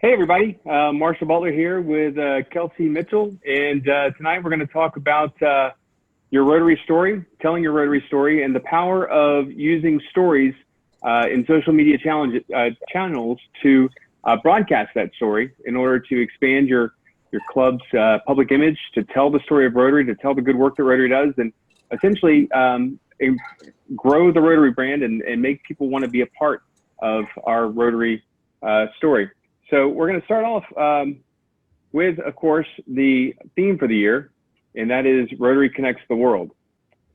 Hey everybody, Marshall Butler here with Kelsey Mitchell, and tonight we're going to talk about your Rotary story, telling your Rotary story, and the power of using stories in social media channels to broadcast that story in order to expand your club's public image, to tell the story of Rotary, to tell the good work that Rotary does, and essentially grow the Rotary brand and make people want to be a part of our Rotary story. So we're going to start off with, of course, the theme for the year, and that is Rotary Connects the World.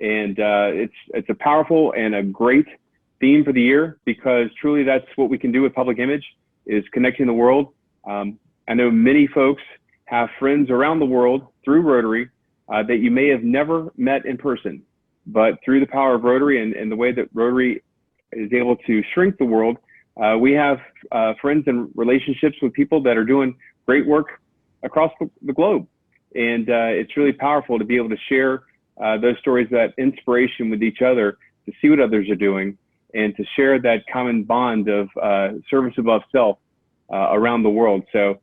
And it's a powerful and a great theme for the year because truly that's what we can do with public image is connecting the world. I know many folks have friends around the world through Rotary that you may have never met in person, but through the power of Rotary and the way that Rotary is able to shrink the world, we have friends and relationships with people that are doing great work across the globe. And it's really powerful to be able to share those stories, that inspiration with each other, to see what others are doing, and to share that common bond of service above self around the world. So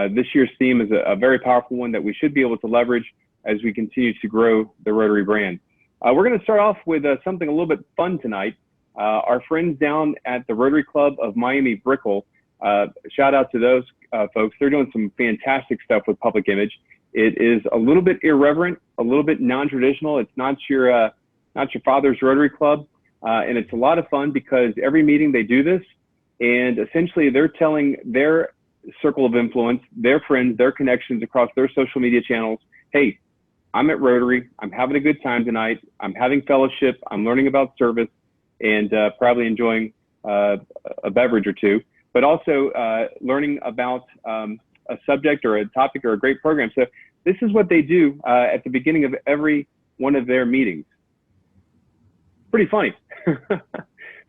this year's theme is a very powerful one that we should be able to leverage as we continue to grow the Rotary brand. We're going to start off with something a little bit fun tonight. Our friends down at the Rotary Club of Miami Brickell, shout out to those folks. They're doing some fantastic stuff with public image. It is a little bit irreverent, a little bit non-traditional. It's not your father's Rotary Club, and it's a lot of fun because every meeting they do this, and essentially they're telling their circle of influence, their friends, their connections across their social media channels, hey, I'm at Rotary, I'm having a good time tonight, I'm having fellowship, I'm learning about service, and probably enjoying a beverage or two, but also learning about a subject or a topic or a great program. So this is what they do at the beginning of every one of their meetings. Pretty funny.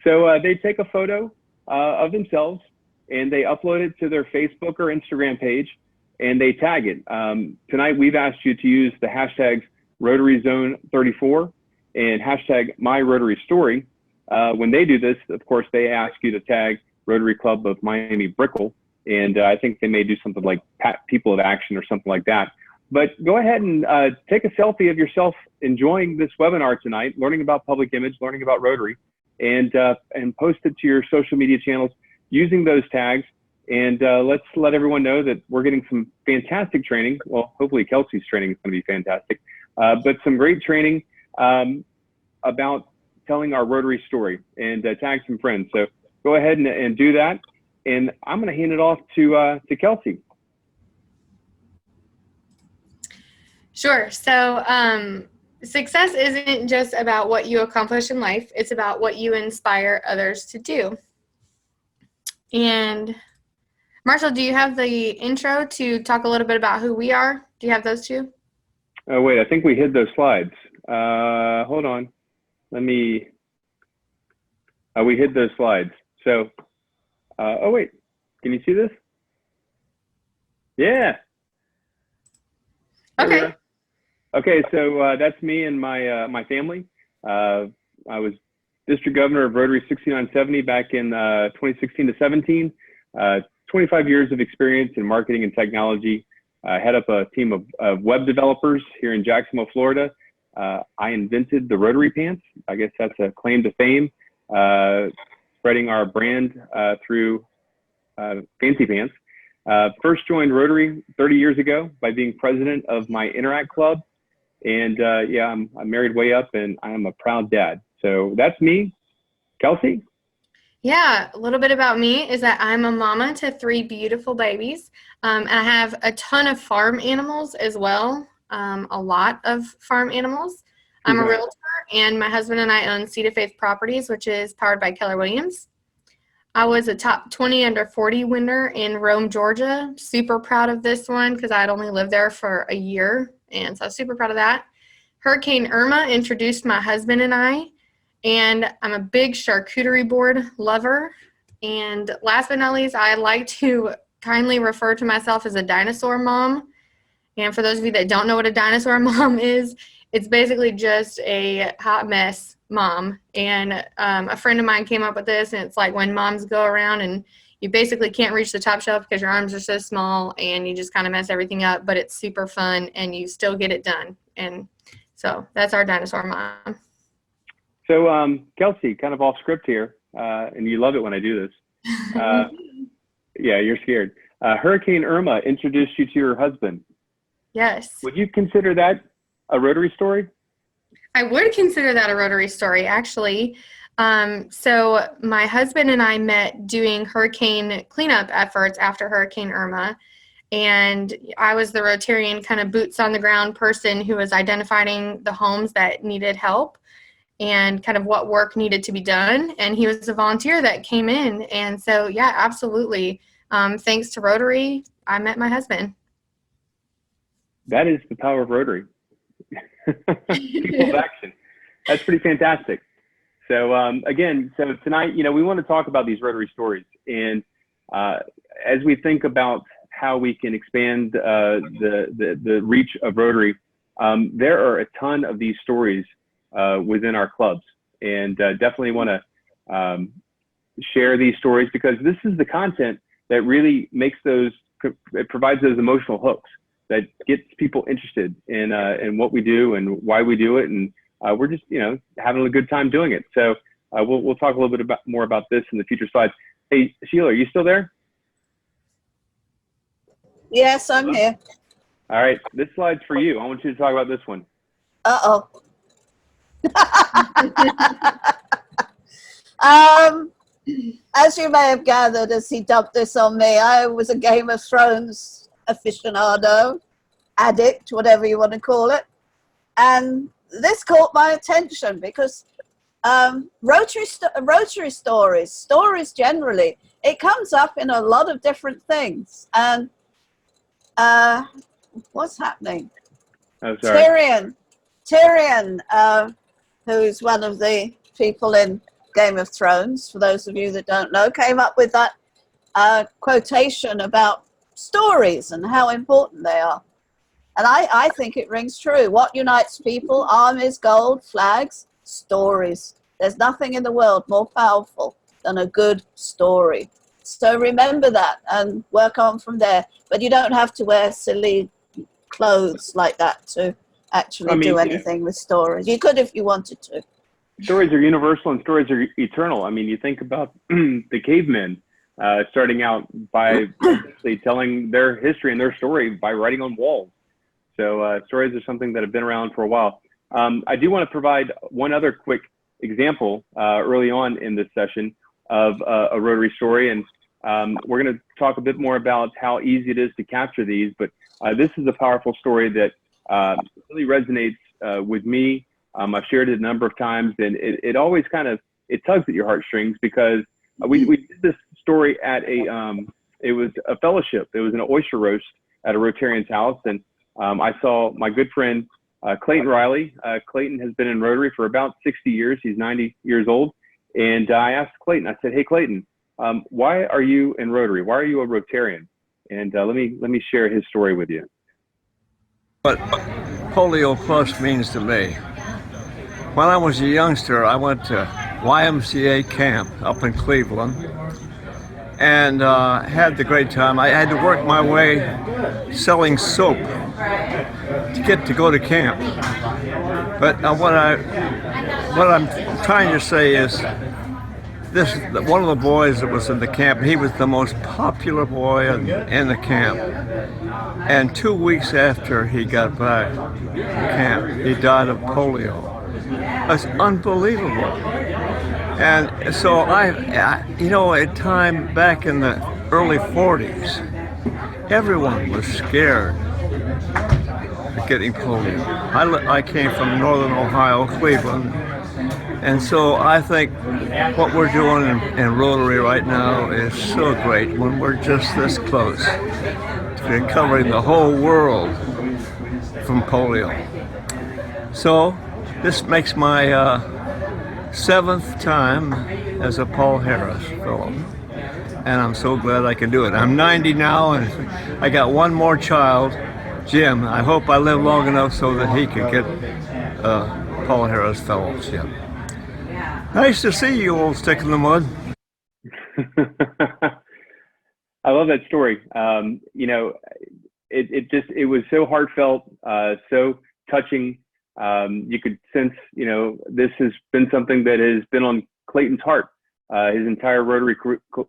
So they take a photo of themselves and they upload it to their Facebook or Instagram page and they tag it. Tonight we've asked you to use the hashtags RotaryZone34 and hashtag MyRotaryStory. When they do this, of course, they ask you to tag Rotary Club of Miami Brickell, and I think they may do something like People of Action or something like that. But go ahead and take a selfie of yourself enjoying this webinar tonight, learning about public image, learning about Rotary, and post it to your social media channels using those tags. And let's let everyone know that we're getting some fantastic training. Well, hopefully Kelsey's training is going to be fantastic, but some great training about telling our Rotary story and tag some friends. So go ahead and do that. And I'm going to hand it off to Kelsey. Sure. So success isn't just about what you accomplish in life. It's about what you inspire others to do. And Marshall, do you have the intro to talk a little bit about who we are? Do you have those two? Oh, wait, I think we hid those slides. Hold on. We hid those slides. So, oh wait, can you see this? Yeah. Okay. Okay, so that's me and my family. I was district governor of Rotary 6970 back in 2016 to 17. 25 years of experience in marketing and technology. I head up a team of web developers here in Jacksonville, Florida. I invented the Rotary pants. I guess that's a claim to fame, spreading our brand through fancy pants. First joined Rotary 30 years ago by being president of my Interact Club. And yeah, I'm married way up and I am a proud dad. So that's me. Kelsey? Yeah, a little bit about me is that I'm a mama to 3 beautiful babies. I have a ton of farm animals as well, a lot of farm animals. I'm a realtor, and my husband and I own Seed of Faith Properties, which is powered by Keller Williams. I was a top 20 under 40 winner in Rome, Georgia. Super proud of this one because I had only lived there for a year, and so I was super proud of that. Hurricane Irma introduced my husband and I, and I'm a big charcuterie board lover. And last but not least, I like to kindly refer to myself as a dinosaur mom. And for those of you that don't know what a dinosaur mom is, it's basically just a hot mess mom. And a friend of mine came up with this, and it's like when moms go around and you basically can't reach the top shelf because your arms are so small and you just kind of mess everything up, but it's super fun and you still get it done. And so that's our dinosaur mom. So, Kelsey, kind of off script here, and you love it when I do this. Yeah, you're scared. Hurricane Irma introduced you to your husband. Yes. Would you consider that a Rotary story? I would consider that a Rotary story, actually. So my husband and I met doing hurricane cleanup efforts after Hurricane Irma. And I was the Rotarian kind of boots on the ground person who was identifying the homes that needed help and kind of what work needed to be done. And he was a volunteer that came in. And so, yeah, absolutely. Thanks to Rotary, I met my husband. That is the power of Rotary. People's action. That's pretty fantastic. So again, so tonight, we want to talk about these Rotary stories. And as we think about how we can expand the reach of Rotary, there are a ton of these stories within our clubs, and definitely want to share these stories, because this is the content that really makes it provides those emotional hooks that gets people interested in what we do and why we do it, and we're just having a good time doing it. So we'll talk a little bit more about this in the future slides. Hey, Sheila, are you still there? Yes, I'm here. All right, this slide's for you. I want you to talk about this one. Uh-oh. As you may have gathered, as he dubbed this on me, I was a Game of Thrones aficionado, addict, whatever you want to call it. And this caught my attention because Rotary stories generally, it comes up in a lot of different things. And what's happening? Oh, sorry. Tyrion, who's one of the people in Game of Thrones, for those of you that don't know, came up with that quotation about stories and how important they are. And I think it rings true. What unites people? Armies, gold, flags, stories. There's nothing in the world more powerful than a good story. So remember that and work on from there. But you don't have to wear silly clothes like that to actually do anything with stories. You could if you wanted to. Stories are universal and stories are eternal. I mean, you think about the cavemen starting out by telling their history and their story by writing on walls. So stories are something that have been around for a while. I do want to provide one other quick example early on in this session of a Rotary story. And we're going to talk a bit more about how easy it is to capture these. But this is a powerful story that really resonates with me. I've shared it a number of times, and it always it tugs at your heartstrings, because we did this story at it was a fellowship. It was an oyster roast at a Rotarian's house, and I saw my good friend Clayton Riley. Clayton has been in Rotary for about 60 years. He's 90 years old, and I asked Clayton. I said, "Hey, Clayton, why are you in Rotary? Why are you a Rotarian?" And let me share his story with you. What Polio Plus means to me. When I was a youngster, I went to YMCA camp up in Cleveland and had the great time. I had to work my way selling soap to get to go to camp. But what I'm trying to say is, one of the boys that was in the camp, he was the most popular boy in the camp. And 2 weeks after he got back from camp, he died of polio. That's unbelievable. And so at time back in the early 40s, everyone was scared of getting polio. I came from northern Ohio, Cleveland, and so I think what we're doing in Rotary right now is so great when we're just this close to covering the whole world from polio. So this makes my 7th time as a Paul Harris Fellow, and I'm so glad I can do it. I'm 90 now, and I got one more child, Jim. I hope I live long enough so that he can get Paul Harris Fellowship. Nice to see you, old stick in the mud. I love that story. You know, it was so heartfelt, so touching. You could sense, you know, this has been something that has been on Clayton's heart. His entire Rotary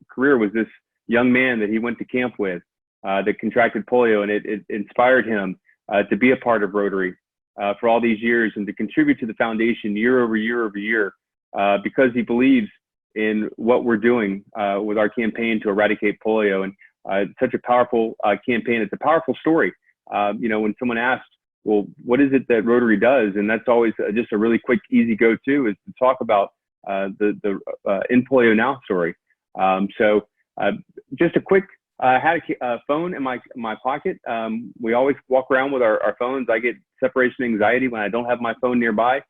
career was this young man that he went to camp with that contracted polio, and it inspired him to be a part of Rotary for all these years and to contribute to the foundation year over year over year because he believes in what we're doing with our campaign to eradicate polio. And it's such a powerful campaign. It's a powerful story. You know, when someone asks, well, what is it that Rotary does? And that's always just a really quick, easy go-to is to talk about the In Polio Now story. So just a quick, I had a phone in my pocket. We always walk around with our phones. I get separation anxiety when I don't have my phone nearby.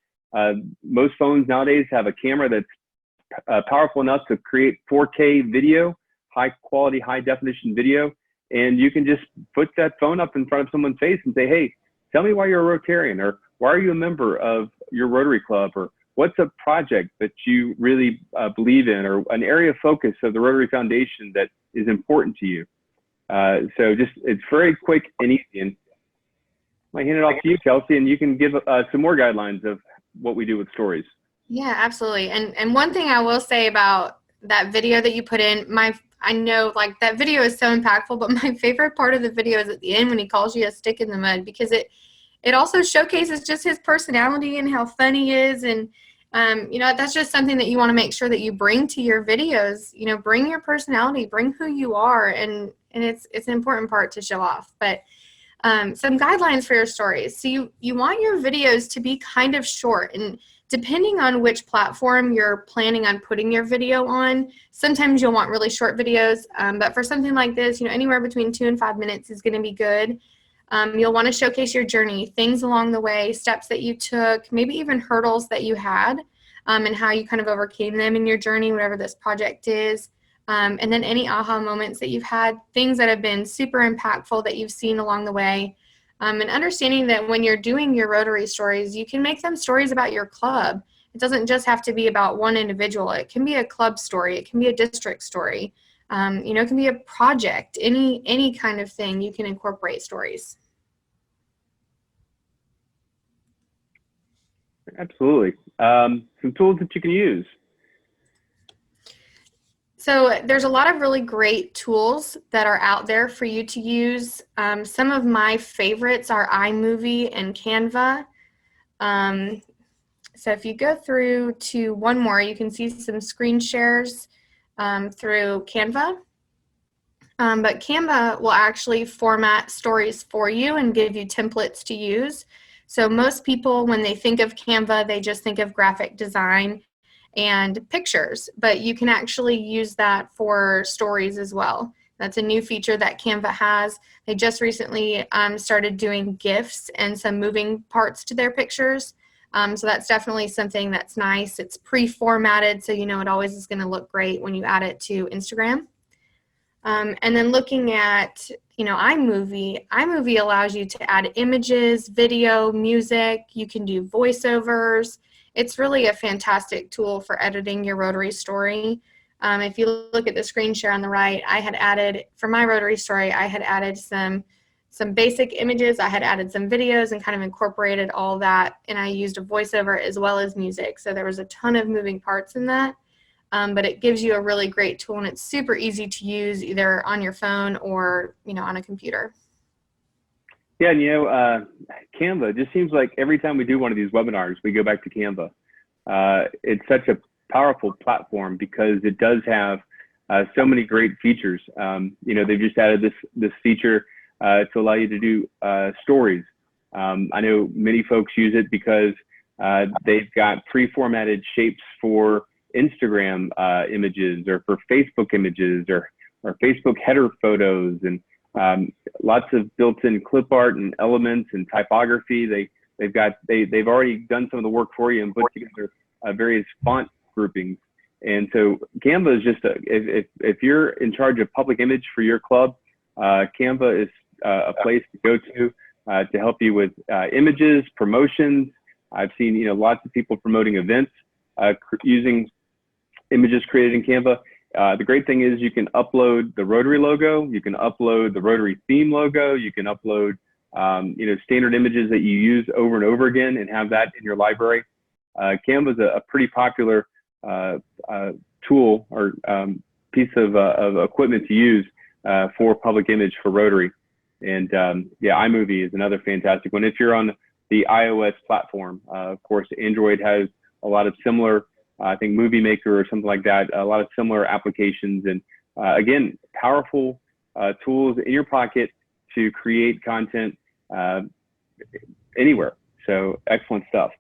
Most phones nowadays have a camera that's powerful enough to create 4K video, high quality, high definition video. And you can just put that phone up in front of someone's face and say, hey, tell me why you're a Rotarian, or why are you a member of your Rotary Club, or what's a project that you really believe in, or an area of focus of the Rotary Foundation that is important to you. So just, it's very quick and easy. And I hand it off to you, Kelsey, and you can give some more guidelines of what we do with stories. Yeah, absolutely. And one thing I will say about that video that you put in, I know like that video is so impactful, but my favorite part of the video is at the end when he calls you a stick in the mud, because it also showcases just his personality and how fun he is. And, you know, that's just something that you want to make sure that you bring to your videos. You know, bring your personality, bring who you are. And it's an important part to show off. But some guidelines for your stories. So you want your videos to be kind of short, and depending on which platform you're planning on putting your video on, sometimes you'll want really short videos. But for something like this, you know, anywhere between 2 and 5 minutes is going to be good. You'll want to showcase your journey, things along the way, steps that you took, maybe even hurdles that you had, and how you kind of overcame them in your journey, whatever this project is. And then any aha moments that you've had, things that have been super impactful that you've seen along the way. And understanding that when you're doing your Rotary stories, you can make them stories about your club. It doesn't just have to be about one individual. It can be a club story. It can be a district story. You know, it can be a project, any kind of thing you can incorporate stories. Absolutely. Some tools that you can use. So there's a lot of really great tools that are out there for you to use. Some of my favorites are iMovie and Canva. So if you go through to one more, you can see some screen shares through Canva. But Canva will actually format stories for you and give you templates to use. So most people, when they think of Canva, they just think of graphic design and pictures, but you can actually use that for stories as well. That's a new feature that Canva has. They just recently started doing GIFs and some moving parts to their pictures. So that's definitely something that's nice. It's pre-formatted, so you know it always is going to look great when you add it to Instagram. And then looking at, you know, iMovie allows you to add images, video, music. You can do voiceovers. It's really a fantastic tool for editing your Rotary story. If you look at the screen share on the right, I had added, for my Rotary story, I had added some basic images. I had added some videos and kind of incorporated all that. And I used a voiceover as well as music. So there was a ton of moving parts in that. But it gives you a really great tool, and it's super easy to use either on your phone or, you know, on a computer. Yeah, and you know, Canva, it just seems like every time we do one of these webinars, we go back to Canva. It's such a powerful platform because it does have so many great features. You know, they've just added this feature to allow you to do stories. I know many folks use it because they've got pre-formatted shapes for Instagram images, or for Facebook images, or Facebook header photos, and lots of built-in clip art and elements and typography. They've already done some of the work for you and put together various font groupings. And so Canva is just if you're in charge of public image for your club, Canva is a place to go to help you with images, promotions. I've seen, you know, lots of people promoting events using images created in Canva. The great thing is you can upload the Rotary logo, you can upload the Rotary theme logo, you can upload standard images that you use over and over again and have that in your library. Canva is a pretty popular tool or piece of equipment to use for public image for Rotary. And yeah, iMovie is another fantastic one. If you're on the iOS platform, of course, Android has a lot of similar, I think Movie Maker or something like that, a lot of similar applications. And again, powerful tools in your pocket to create content anywhere. So excellent stuff.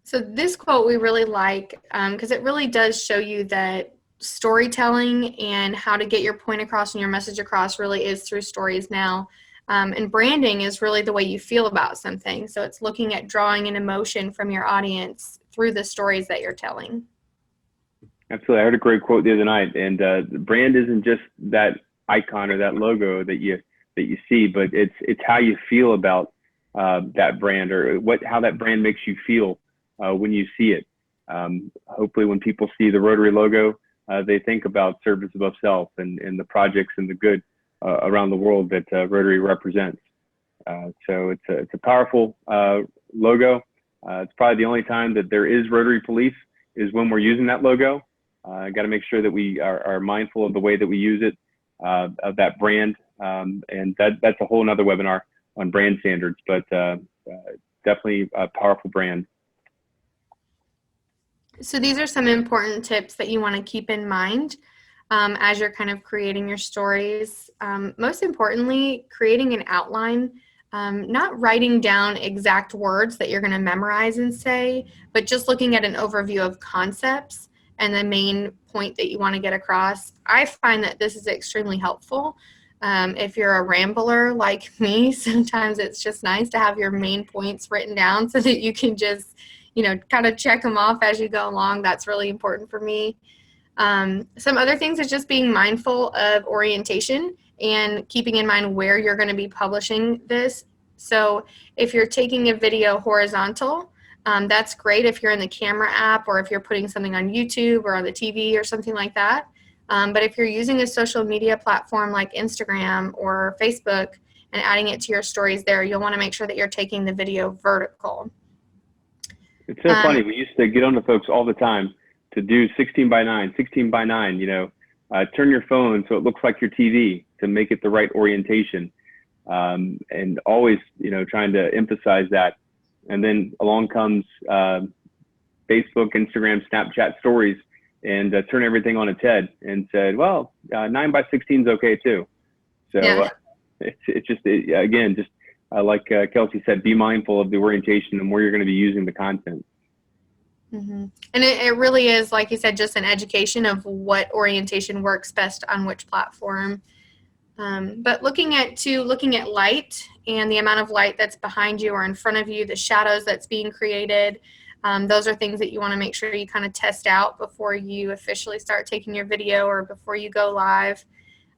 So this quote we really like because it really does show you that storytelling and how to get your point across and your message across really is through stories now. And branding is really the way you feel about something. So it's looking at drawing an emotion from your audience through the stories that you're telling. Absolutely. I heard a great quote the other night, and brand isn't just that icon or that logo that you see, but it's how you feel about that brand, or how that brand makes you feel when you see it. Hopefully when people see the Rotary logo, they think about service above self and the projects and the good around the world that Rotary represents. So it's a powerful logo. It's probably the only time that there is Rotary Police is when we're using that logo. Got to make sure that we are mindful of the way that we use it, of that brand. And that's a whole nother webinar on brand standards, but definitely a powerful brand. So these are some important tips that you want to keep in mind as you're kind of creating your stories. Most importantly, creating an outline, not writing down exact words that you're going to memorize and say, but just looking at an overview of concepts and the main point that you want to get across. I find that this is extremely helpful. If you're a rambler like me, sometimes it's just nice to have your main points written down so that you can just, kind of check them off as you go along. That's really important for me. Some other things is just being mindful of orientation and keeping in mind where you're going to be publishing this. So if you're taking a video horizontal, that's great if you're in the camera app or if you're putting something on YouTube or on the TV or something like that. But if you're using a social media platform like Instagram or Facebook and adding it to your stories there, you'll want to make sure that you're taking the video vertical. It's so funny. We used to get on to folks all the time to do 16 by 9, turn your phone so it looks like your TV to make it the right orientation. And always, trying to emphasize that. And then along comes Facebook, Instagram, Snapchat stories, and turn everything on its head and said, well, 9 by 16 is okay too. So yeah. It's just, again, just like Kelsey said, be mindful of the orientation and where you're going to be using the content. Mm-hmm. And it really is, like you said, just an education of what orientation works best on which platform. But looking at light and the amount of light that's behind you or in front of you, the shadows that's being created, those are things that you want to make sure you kind of test out before you officially start taking your video or before you go live.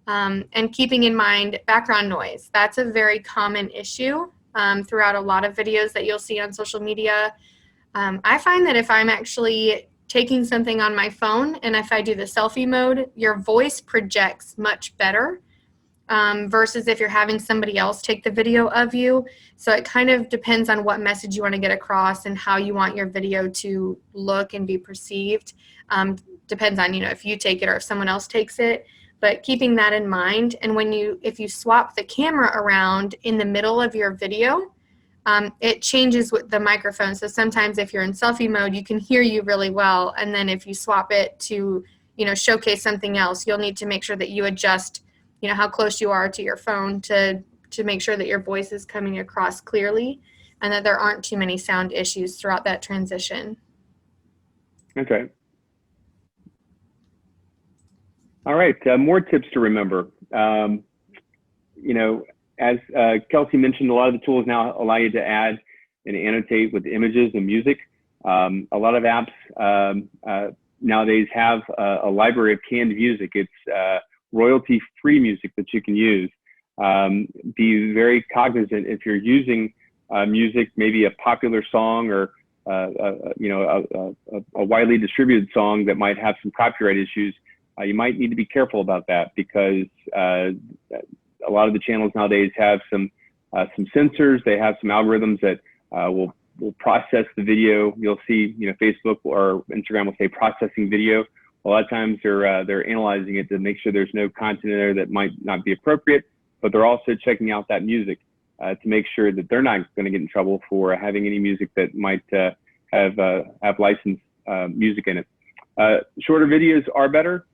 And keeping in mind background noise. That's a very common issue throughout a lot of videos that you'll see on social media. I find that if I'm actually taking something on my phone and if I do the selfie mode, your voice projects much better versus if you're having somebody else take the video of you. So it kind of depends on what message you want to get across and how you want your video to look and be perceived. Depends on, if you take it or if someone else takes it. But keeping that in mind, and if you swap the camera around in the middle of your video, it changes with the microphone. So sometimes if you're in selfie mode, you can hear you really well. And then if you swap it to, showcase something else, you'll need to make sure that you adjust, how close you are to your phone to make sure that your voice is coming across clearly and that there aren't too many sound issues throughout that transition. Okay. All right, more tips to remember. As Kelsey mentioned, a lot of the tools now allow you to add and annotate with images and music. A lot of apps nowadays have a library of canned music. It's royalty-free music that you can use. Be very cognizant if you're using music, maybe a popular song or a widely distributed song that might have some copyright issues, you might need to be careful about that, because a lot of the channels nowadays have some sensors. They have some algorithms that will process the video. You'll see, Facebook or Instagram will say processing video. A lot of times they're analyzing it to make sure there's no content in there that might not be appropriate, but they're also checking out that music to make sure that they're not going to get in trouble for having any music that might have licensed music in it. Shorter videos are better.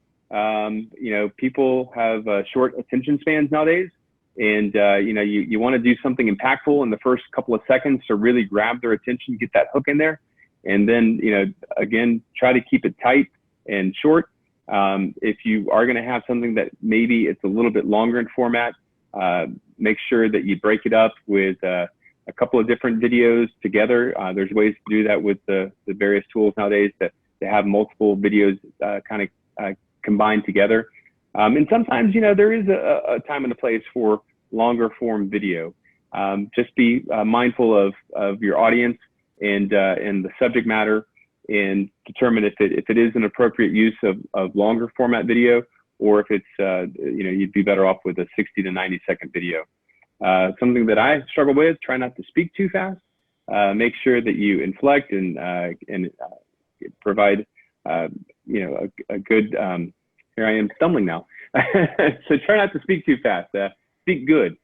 People have short attention spans nowadays, and you want to do something impactful in the first couple of seconds to really grab their attention, get that hook in there, and then again, try to keep it tight and short. If you are going to have something that maybe it's a little bit longer in format, make sure that you break it up with a couple of different videos together. There's ways to do that with the various tools nowadays that have multiple videos kind of combined together. And sometimes, there is a time and a place for longer form video. Just be mindful of your audience and the subject matter, and determine if it is an appropriate use of longer format video, or if it's, you'd be better off with a 60 to 90-second video. Something that I struggle with, try not to speak too fast. Make sure that you inflect and provide, a good, here I am stumbling now. So try not to speak too fast, speak good,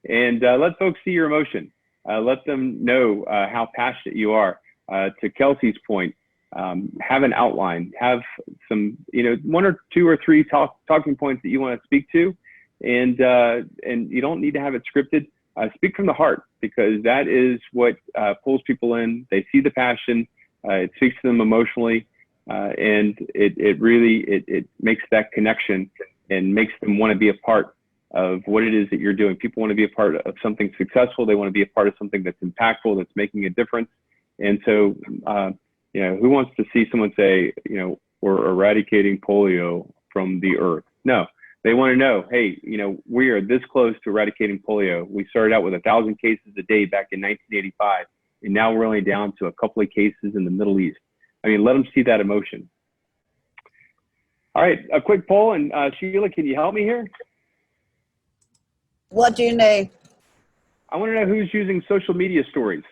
and let folks see your emotion. Let them know how passionate you are. To Kelsey's point, have an outline, have some, one or two or three talking points that you want to speak to, and you don't need to have it scripted. Speak from the heart, because that is what pulls people in. They see the passion, it speaks to them emotionally, and it really makes that connection and makes them want to be a part of what it is that you're doing. People want to be a part of something successful. They want to be a part of something that's impactful, that's making a difference. And so, who wants to see someone say, we're eradicating polio from the earth? No, they want to know, hey, we are this close to eradicating polio. We started out with 1,000 cases a day back in 1985, and now we're only down to a couple of cases in the Middle East. I mean, let them see that emotion. All right, a quick poll, and Sheila, can you help me here? What do you need? I want to know who's using social media stories.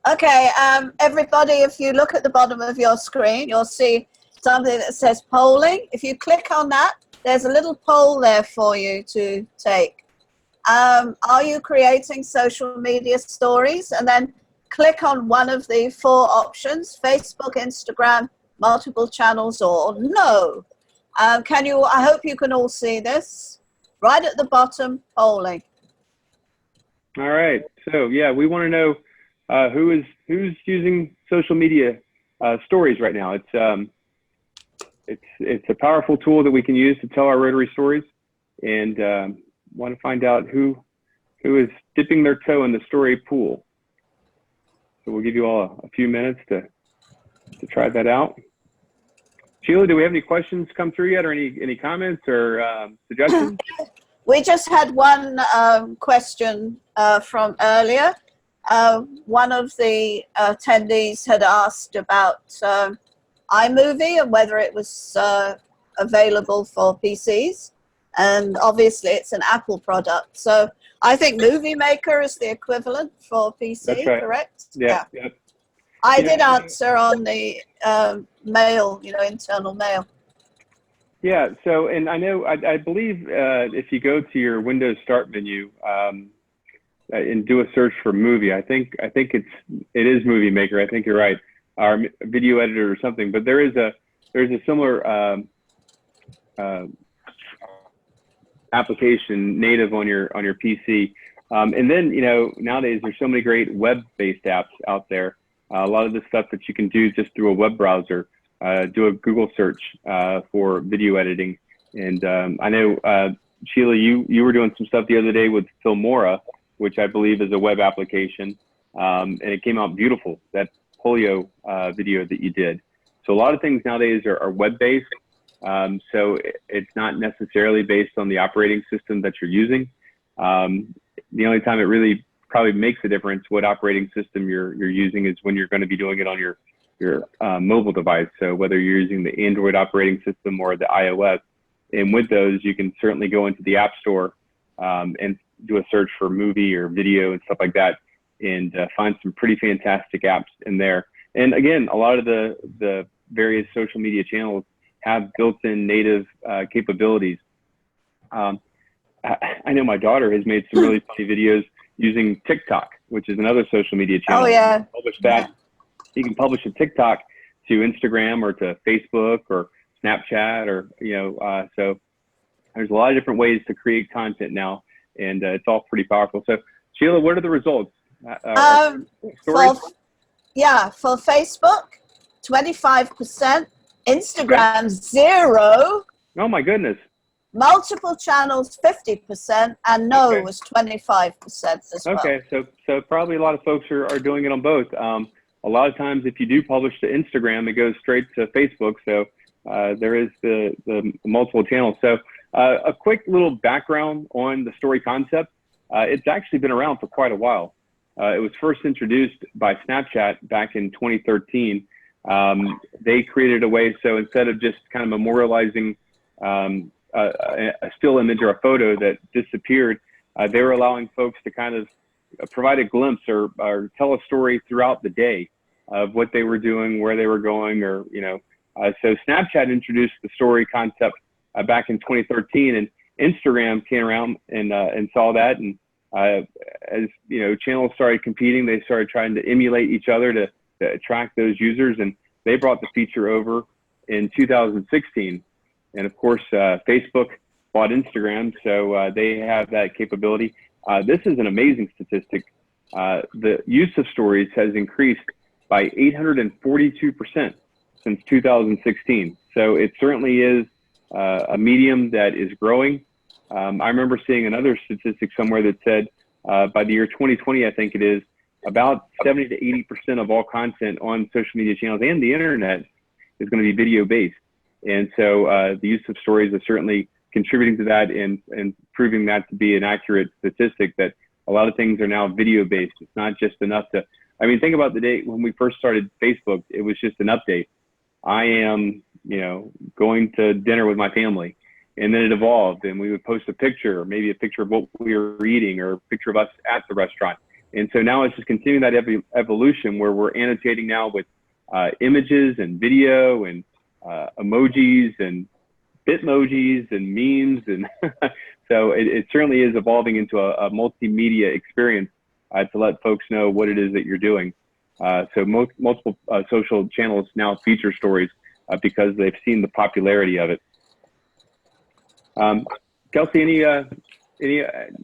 Okay, everybody, if you look at the bottom of your screen, you'll see something that says polling. If you click on that, there's a little poll there for you to take. Are you creating social media stories? And then click on one of the 4 options: Facebook, Instagram, multiple channels, or no. I hope you can all see this. Right at the bottom, polling. All right, so yeah, we want to know who's using social media stories right now. It's a powerful tool that we can use to tell our Rotary stories, and want to find out who is dipping their toe in the story pool. So we'll give you all a few minutes to try that out. Sheila, do we have any questions come through yet, or any comments or suggestions? We just had one question from earlier. One of the attendees had asked about iMovie and whether it was available for PCs. And obviously it's an Apple product. So I think Movie Maker is the equivalent for PC, That's right. Correct? Yeah. I did answer on the mail, internal mail. Yeah, so, and I believe if you go to your Windows Start menu and do a search for movie, I think it is Movie Maker. I think you're right, our video editor or something. But there's a similar application native on your PC. And then nowadays there's so many great web-based apps out there. A lot of the stuff that you can do just through a web browser. Do a Google search for video editing. And I know, Sheila, you were doing some stuff the other day with Filmora, which I believe is a web application. And it came out beautiful, that polio video that you did. So a lot of things nowadays are web-based. So it's not necessarily based on the operating system that you're using. The only time it really probably makes a difference what operating system you're using is when you're going to be doing it on your mobile device. So whether you're using the Android operating system or the iOS, and with those, you can certainly go into the App Store and do a search for movie or video and stuff like that, and find some pretty fantastic apps in there. And again, a lot of the various social media channels have built-in native capabilities. I know my daughter has made some really funny videos using TikTok, which is another social media channel. Oh, yeah. Publish that. You can publish a TikTok to Instagram or to Facebook or Snapchat, or so there's a lot of different ways to create content now, and it's all pretty powerful. So Sheila, what are the results? For Facebook, 25%, Instagram, 0. Oh my goodness. Multiple channels, 50%, and no was 25% as well. Okay, so probably a lot of folks are doing it on both. A lot of times, if you do publish to Instagram, it goes straight to Facebook. So there is the multiple channels. So a quick little background on the story concept. It's actually been around for quite a while. It was first introduced by Snapchat back in 2013. They created a way, so instead of just kind of memorializing a still image or a photo that disappeared, they were allowing folks to kind of provide a glimpse or tell a story throughout the day of what they were doing, where they were going, or so Snapchat introduced the story concept back in 2013, and Instagram came around and saw that, and as channels started competing, they started trying to emulate each other to attract those users, and they brought the feature over in 2016. And of course, Facebook bought Instagram, so they have that capability. This is an amazing statistic. The use of stories has increased by 842% since 2016. So it certainly is a medium that is growing. I remember seeing another statistic somewhere that said by the year 2020, I think it is, about 70 to 80% of all content on social media channels and the internet is going to be video based. And so the use of stories is certainly contributing to that and proving that to be an accurate statistic, that a lot of things are now video based. It's not just enough to, I mean, think about the day when we first started Facebook, it was just an update. I am, going to dinner with my family. And then it evolved, and we would post a picture, or maybe a picture of what we were eating, or a picture of us at the restaurant. And so now it's just continuing that evolution where we're annotating now with images and video and emojis and bitmojis and memes. And so it certainly is evolving into a multimedia experience to let folks know what it is that you're doing. So multiple social channels now feature stories because they've seen the popularity of it. Kelsey,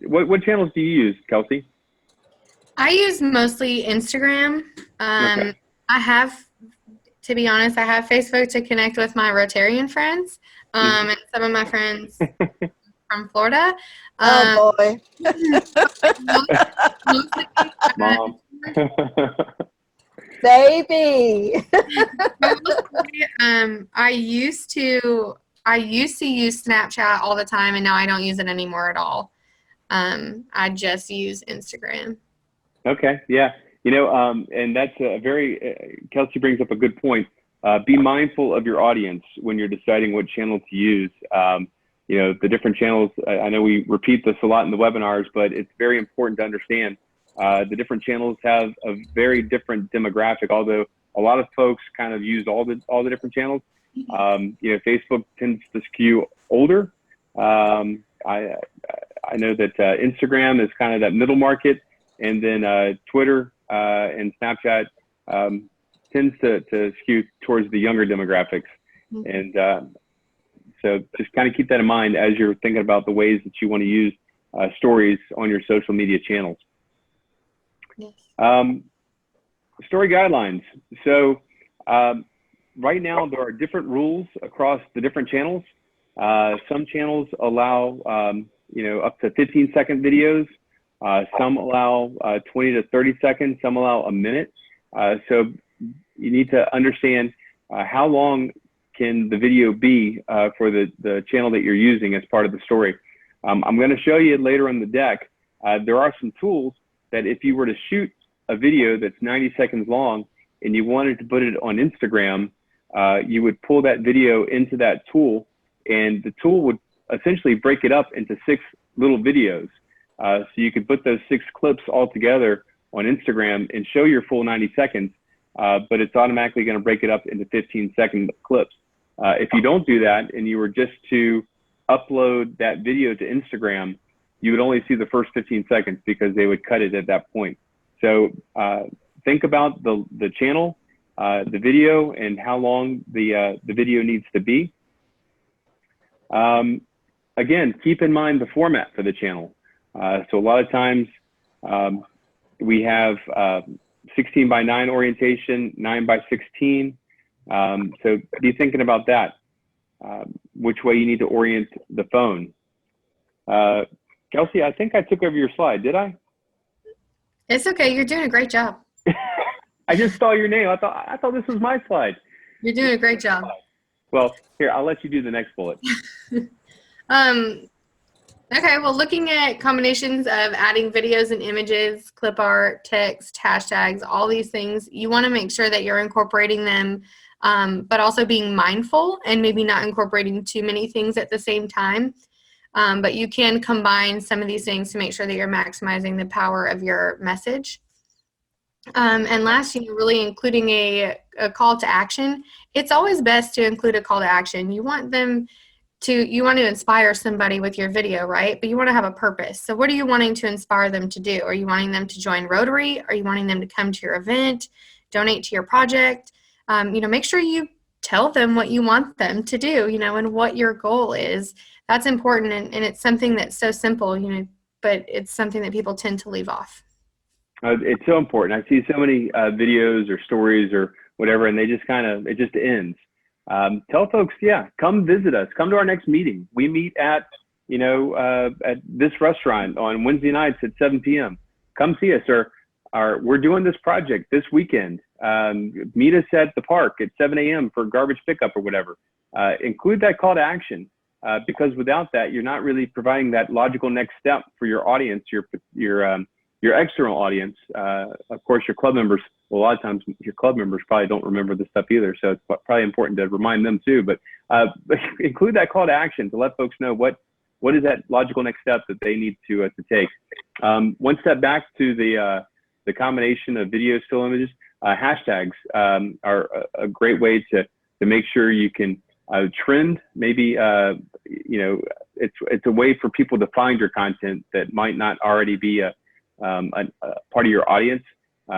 what channels do you use, Kelsey? I use mostly Instagram. Okay. I have, to be honest, I have Facebook to connect with my Rotarian friends and some of my friends from Florida. Oh boy. Mom. Baby. I used to use Snapchat all the time, and now I don't use it anymore at all. I just use Instagram. Okay, yeah. And that's a very, Kelsey brings up a good point. Be mindful of your audience when you're deciding what channel to use. The different channels, I know we repeat this a lot in the webinars, but it's very important to understand the different channels have a very different demographic, although a lot of folks kind of use all the different channels. Facebook tends to skew older. I know that Instagram is kind of that middle market, and then Twitter and Snapchat tends to skew towards the younger demographics. And so just kind of keep that in mind as you're thinking about the ways that you want to use stories on your social media channels. Yes. Story guidelines. So right now there are different rules across the different channels. Some channels allow up to 15-second videos. Some allow 20 to 30 seconds. Some allow a minute. So you need to understand how long can the video be for the channel that you're using as part of the story. I'm going to show you later on the deck. There are some tools that if you were to shoot a video that's 90 seconds long and you wanted to put it on Instagram, you would pull that video into that tool, and the tool would essentially break it up into 6 little videos. So you could put those 6 clips all together on Instagram and show your full 90 seconds, but it's automatically going to break it up into 15-second clips. If you don't do that and you were just to upload that video to Instagram, you would only see the first 15 seconds because they would cut it at that point. So think about the channel, the video, and how long the video needs to be. Again, keep in mind the format for the channel. So a lot of times we have 16:9 orientation, 9:16. So be thinking about that, which way you need to orient the phone. Kelsey, I think I took over your slide, did I? It's okay. You're doing a great job. I just saw your name. I thought this was my slide. You're doing a great job. Well, here, I'll let you do the next bullet. Okay, well, looking at combinations of adding videos and images, clip art, text, hashtags, all these things, you want to make sure that you're incorporating them, but also being mindful and maybe not incorporating too many things at the same time. But you can combine some of these things to make sure that you're maximizing the power of your message. And last, really including a call to action. It's always best to include a call to action. You want to inspire somebody with your video, right? But you want to have a purpose. So what are you wanting to inspire them to do? Are you wanting them to join Rotary? Are you wanting them to come to your event, donate to your project? Make sure you tell them what you want them to do, and what your goal is. That's important, and it's something that's so simple, but it's something that people tend to leave off. It's so important. I see so many videos or stories or whatever, and it just ends. Tell folks, come visit us. Come to our next meeting. We meet at this restaurant on Wednesday nights at 7 p.m. Come see us, or we're doing this project this weekend. Meet us at the park at 7 a.m. for garbage pickup or whatever. Include that call to action, because without that, you're not really providing that logical next step for your audience, your external audience. Of course, your club members. Well, a lot of times your club members probably don't remember this stuff either, so it's probably important to remind them too. But include that call to action to let folks know what is that logical next step that they need to take. One step back to the combination of video, still images. Hashtags are a great way to make sure you can trend. Maybe it's a way for people to find your content that might not already be a part of your audience.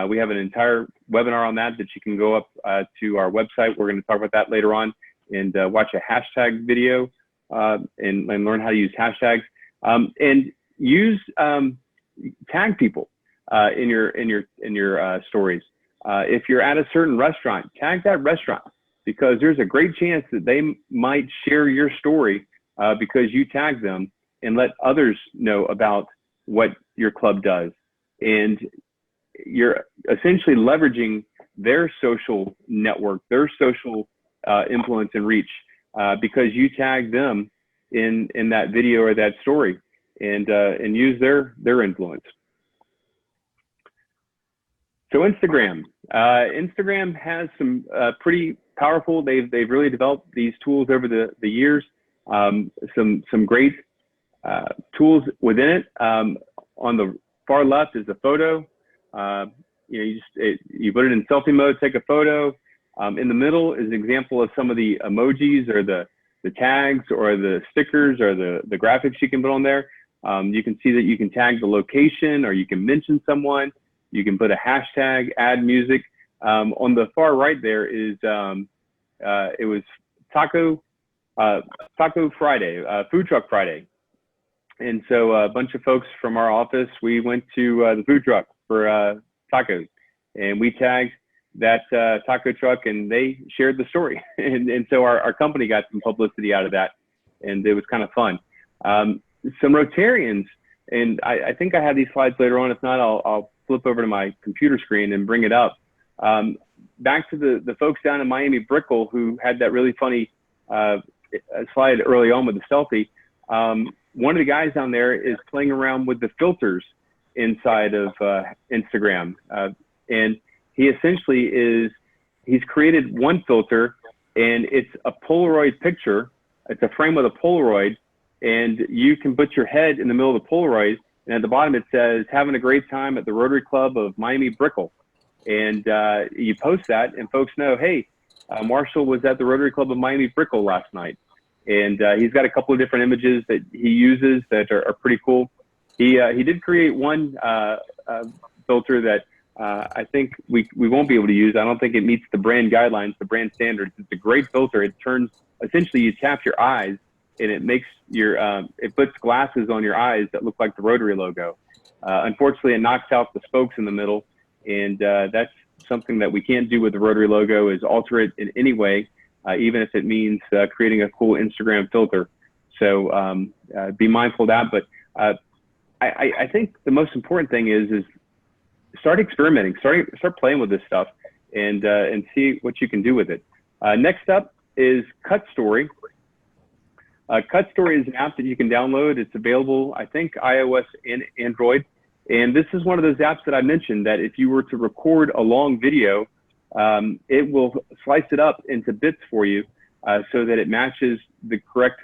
We have an entire webinar on that you can go up to our website. We're going to talk about that later on, and watch a hashtag video and learn how to use hashtags, and use tag people in your stories. If you're at a certain restaurant, tag that restaurant, because there's a great chance that they might share your story because you tag them, and let others know about what your club does. And you're essentially leveraging their social network, their social influence and reach, because you tag them in that video or that story, and use their influence. So Instagram has some pretty powerful. They've really developed these tools over the years. Some great tools within it. On the far left is a photo. You put it in selfie mode, take a photo. In the middle is an example of some of the emojis or the tags or the stickers or the graphics you can put on there. You can see that you can tag the location, or you can mention someone. You can put a hashtag, add music. On the far right there is it was Taco Friday, Food Truck Friday. And so a bunch of folks from our office, we went to the food truck for tacos, and we tagged that taco truck, and they shared the story. and so our company got some publicity out of that, and it was kind of fun. Some Rotarians, and I think I have these slides later on. If not, I'll flip over to my computer screen and bring it up. Back to the folks down in Miami Brickell who had that really funny slide early on with the selfie. One of the guys down there is playing around with the filters inside of Instagram. And he essentially he's created one filter, and it's a Polaroid picture. It's a frame with a Polaroid, and you can put your head in the middle of the Polaroid, and at the bottom it says, having a great time at the Rotary Club of Miami Brickell. And you post that, and folks know, hey, Marshall was at the Rotary Club of Miami Brickell last night. And he's got a couple of different images that he uses that are pretty cool. He did create one filter that I think we won't be able to use. I don't think it meets the brand guidelines, the brand standards. It's a great filter. It turns, essentially you tap your eyes, and it makes your, it puts glasses on your eyes that look like the Rotary logo. Unfortunately, it knocks out the spokes in the middle, and that's something that we can't do with the Rotary logo, is alter it in any way, even if it means creating a cool Instagram filter. So be mindful of that. But I think the most important thing is start experimenting, start playing with this stuff, and see what you can do with it. Next up is Cut Story. Cut Story is an app that you can download. It's available, I think, iOS and Android. And this is one of those apps that I mentioned that if you were to record a long video, it will slice it up into bits for you so that it matches the correct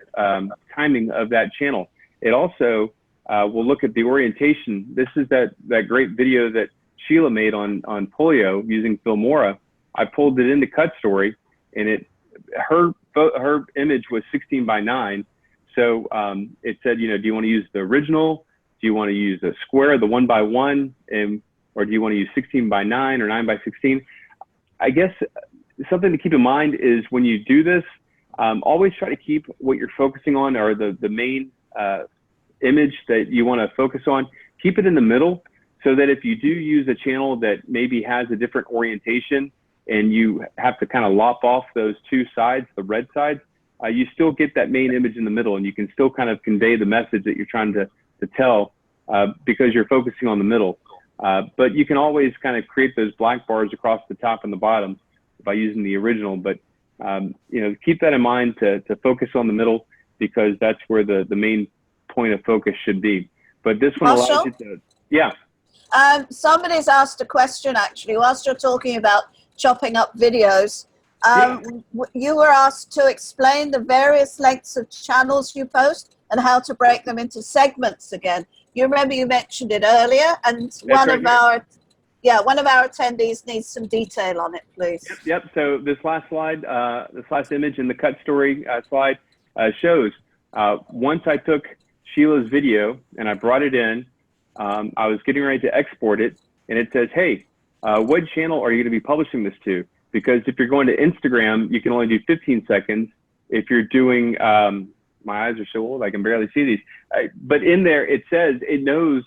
timing of that channel. It also will look at the orientation. This is that great video that Sheila made on polio using Filmora. I pulled it into Cut Story, and her image was 16 by 9. So it said, you know, do you want to use the original? Do you want to use a square, the 1 by 1, or do you want to use 16 by 9 or 9 by 16? I guess something to keep in mind is when you do this, always try to keep what you're focusing on, or the main image that you want to focus on, keep it in the middle, so that if you do use a channel that maybe has a different orientation and you have to kind of lop off those two sides, the red sides, you still get that main image in the middle, and you can still kind of convey the message that you're trying to tell because you're focusing on the middle. But you can always kind of create those black bars across the top and the bottom by using the original. But you know, keep that in mind to focus on the middle, because that's where the main point of focus should be. But this one allows you to, yeah. Somebody's asked a question, actually, whilst you're talking about chopping up videos. You were asked to explain the various lengths of channels you post and how to break them into segments again. You remember you mentioned it earlier, and one of our attendees needs some detail on it, please. Yep. So this last slide, this last image in the Cut Story slide shows once I took Sheila's video and I brought it in, I was getting ready to export it, and it says, hey, what channel are you going to be publishing this to? Because if you're going to Instagram, you can only do 15 seconds. If you're doing, my eyes are so old, I can barely see these. But in there, it says it knows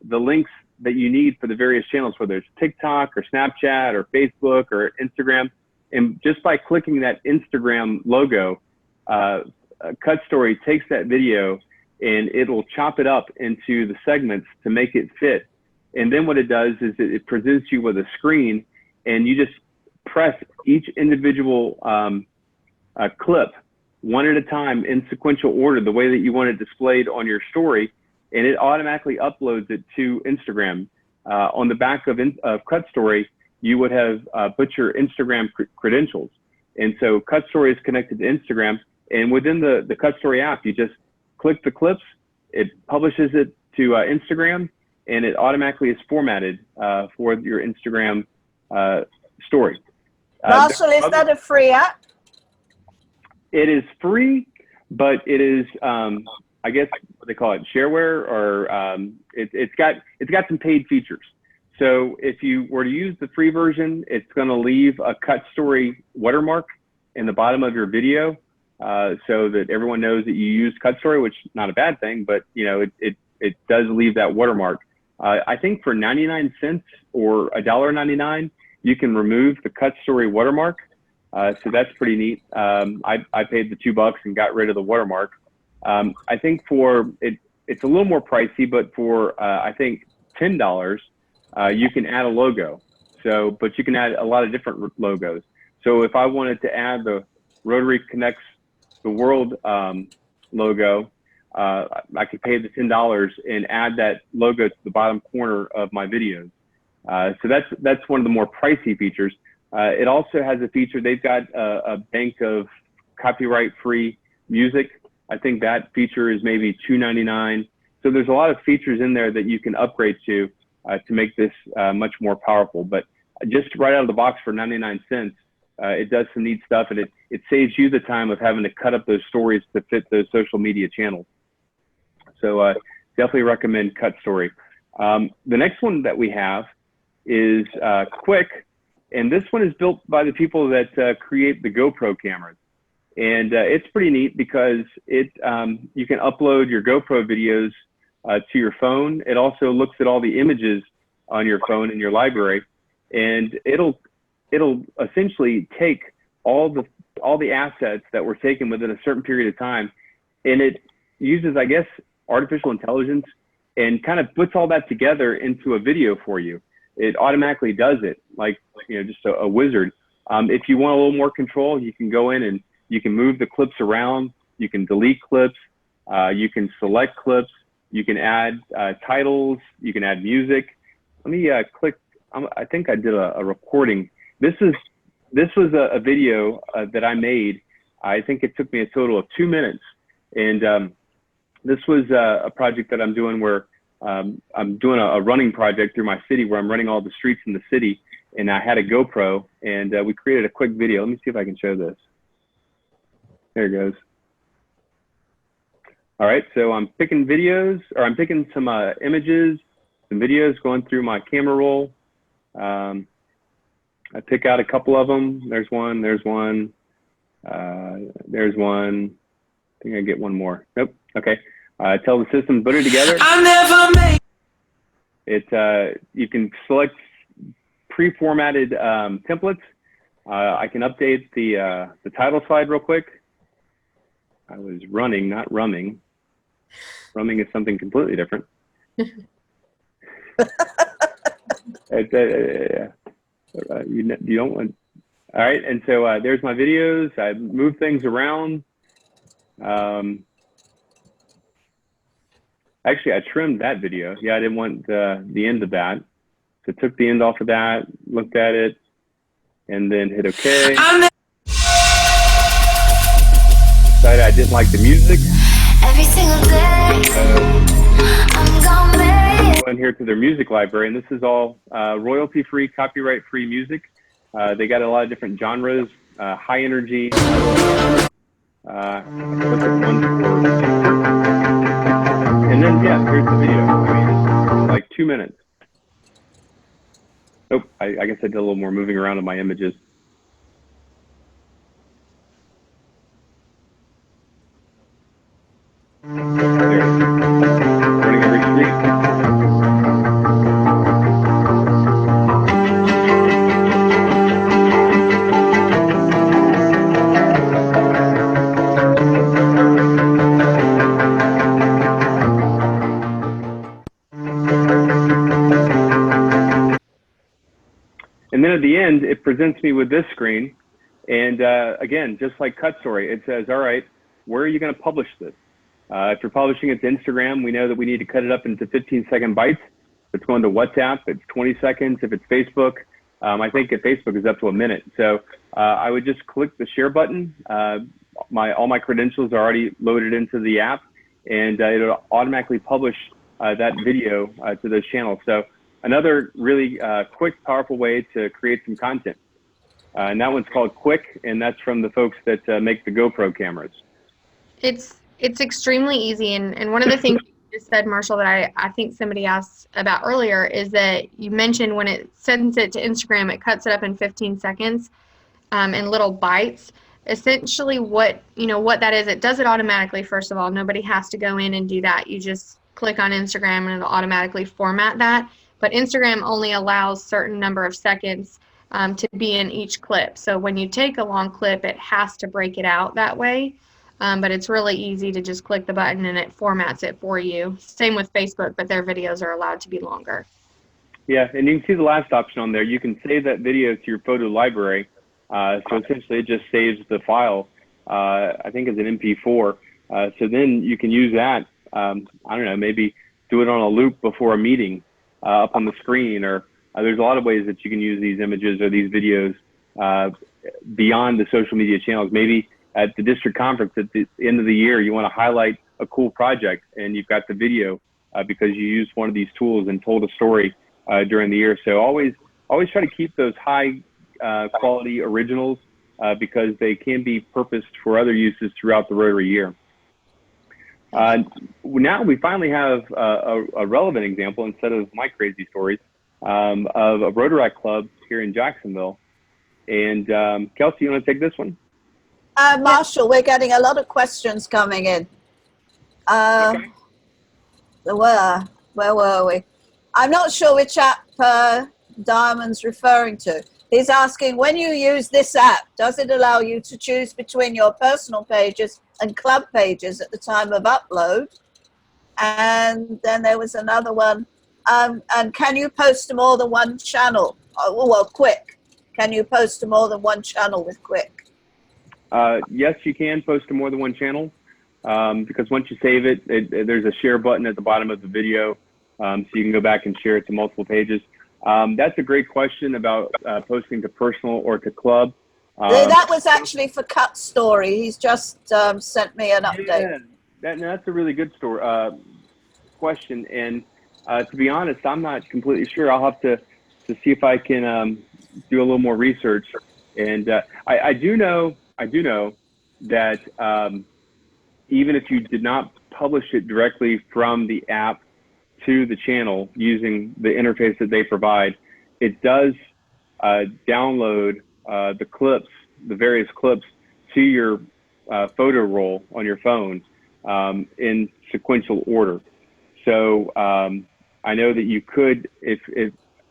the links that you need for the various channels, whether it's TikTok or Snapchat or Facebook or Instagram. And just by clicking that Instagram logo, Cut Story takes that video and it'll chop it up into the segments to make it fit. And then what it does is it presents you with a screen, and you just press each individual clip one at a time in sequential order, the way that you want it displayed on your story, and it automatically uploads it to Instagram. On the back of Cut Story, you would have put your Instagram credentials. And so Cut Story is connected to Instagram, and within the Cut Story app, you just click the clips, it publishes it to Instagram, and it automatically is formatted for your Instagram story. Marshall, is that a free app? It is free, but it is, I guess what they call it, shareware, or it's got some paid features. So if you were to use the free version, it's going to leave a Cut Story watermark in the bottom of your video, so that everyone knows that you used Cut Story, which is not a bad thing, but you know, it does leave that watermark. I think for 99 cents or $1.99, you can remove the Cut Story watermark. So that's pretty neat. I paid the $2 and got rid of the watermark. I think it's a little more pricey, but for I think $10, you can add a logo. So, but you can add a lot of different logos. So if I wanted to add the Rotary Connects the World logo, I could pay the $10 and add that logo to the bottom corner of my videos. So that's one of the more pricey features. It also has a feature, they've got a bank of copyright-free music. I think that feature is maybe $2.99. So there's a lot of features in there that you can upgrade to make this much more powerful. But just right out of the box for 99 cents, it does some neat stuff, and it saves you the time of having to cut up those stories to fit those social media channels. So definitely recommend Cut Story. The next one that we have is Quick, and this one is built by the people that create the GoPro cameras. And it's pretty neat because you can upload your GoPro videos to your phone. It also looks at all the images on your phone in your library, and it'll essentially take all the assets that were taken within a certain period of time, and it uses, I guess, artificial intelligence and kind of puts all that together into a video for you. It automatically does it, like, just a wizard. If you want a little more control, you can go in and you can move the clips around. You can delete clips. You can select clips. You can add titles. You can add music. Let me click. I think I did a recording. This was a video that I made. I think it took me a total of 2 minutes. And this was a project that I'm doing where I'm doing a running project through my city where I'm running all the streets in the city. And I had a GoPro, and we created a quick video. Let me see if I can show this. There it goes. All right, so I'm picking videos, or I'm picking some images, some videos, going through my camera roll. I pick out a couple of them. There's one, there's one, there's one. I think I get one more. Nope, okay. Tell the system to put it together. You can select pre-formatted templates. I can update the title slide real quick. I was running, not rumming. Rumming is something completely different. You don't want. All right, and so there's my videos. I move things around. Actually, I trimmed that video. Yeah, I didn't want the end of that. So took the end off of that, looked at it, and then hit OK. Decided I didn't like the music. Every single day, I'm gonna go in here to their music library, and this is all royalty-free, copyright-free music. They got a lot of different genres, high energy. And then, yeah, here's the video. I mean, like 2 minutes. Oh, I guess I did a little more moving around in my images. There. Running every street. And then at the end, it presents me with this screen. And again, just like Cut Story, it says, all right, where are you going to publish this? If you're publishing it to Instagram, we know that we need to cut it up into 15-second bites. If it's going to WhatsApp, it's 20 seconds. If it's Facebook, I think at Facebook is up to a minute. So I would just click the share button. All my credentials are already loaded into the app, and it'll automatically publish that video to those channels. So another really quick, powerful way to create some content. And that one's called Quick, and that's from the folks that make the GoPro cameras. It's extremely easy, and one of the things you just said, Marshall, that I think somebody asked about earlier is that you mentioned when it sends it to Instagram, it cuts it up in 15 seconds in little bites. Essentially what that is, it does it automatically. First of all, nobody has to go in and do that. You just click on Instagram and it'll automatically format that. But Instagram only allows certain number of seconds to be in each clip. So when you take a long clip, it has to break it out that way. But it's really easy to just click the button and it formats it for you. Same with Facebook, but their videos are allowed to be longer. Yeah, and you can see the last option on there. You can save that video to your photo library. So essentially it just saves the file, I think as an MP4. So then you can use that. I don't know, maybe do it on a loop before a meeting up on the screen, or there's a lot of ways that you can use these images or these videos beyond the social media channels. Maybe at the district conference at the end of the year, you want to highlight a cool project and you've got the video because you used one of these tools and told a story during the year. So always try to keep those high quality originals because they can be purposed for other uses throughout the Rotary year. Now we finally have a relevant example, instead of my crazy stories, of a Rotary club here in Jacksonville. And Kelsey, you want to take this one? Marshall, we're getting a lot of questions coming in. Okay. Where were we? I'm not sure which app Diamond's referring to. He's asking, when you use this app, does it allow you to choose between your personal pages and club pages at the time of upload? And then there was another one. And can you post to more than one channel? Well, Quick. Can you post to more than one channel with Quick? Yes, you can post to more than one channel because once you save it, there's a share button at the bottom of the video, so you can go back and share it to multiple pages. That's a great question about posting to personal or to club. That was actually for Cut Story. He's just sent me an update. Yeah, that's a really good question. And to be honest, I'm not completely sure. I'll have to see if I can do a little more research. And I do know that even if you did not publish it directly from the app to the channel using the interface that they provide, it does download the clips, the various clips, to your photo roll on your phone in sequential order. So I know that you could, if